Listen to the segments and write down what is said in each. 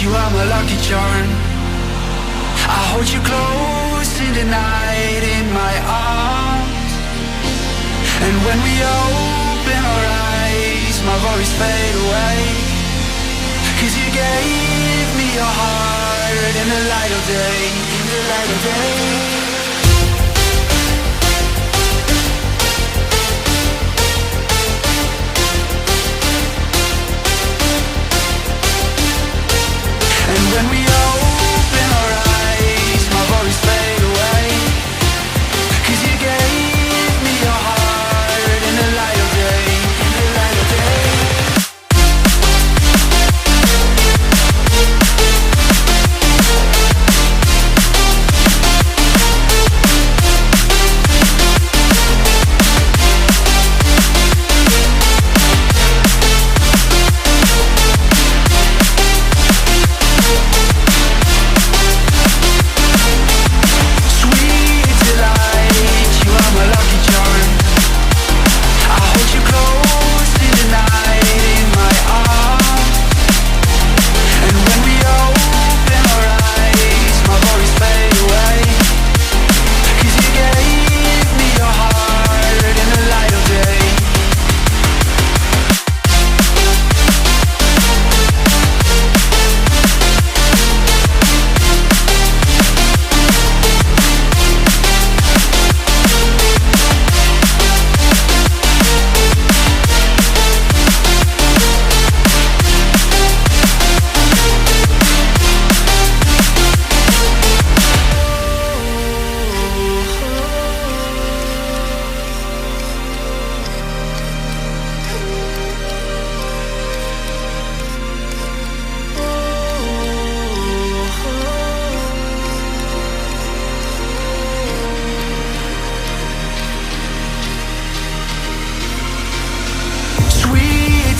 you are my lucky charm. I hold you close in the night in my arms. And when we open our eyes, my worries fade away. 'Cause you gave me your heart in the light of day, in the light of day. And when we open our eyes, my worries fade away. 'Cause you gave me your heart in the light of day, in the light of day.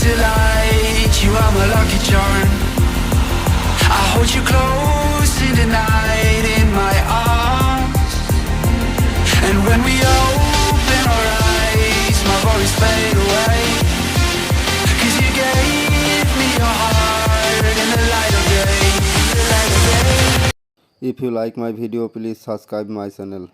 Delight, you are my lucky charm. I hold you close in the night in my arms. And when we open our eyes, my worries fade away. 'Cause you gave me your heart in the light of day, in the light of day. If you like my video, please subscribe my channel.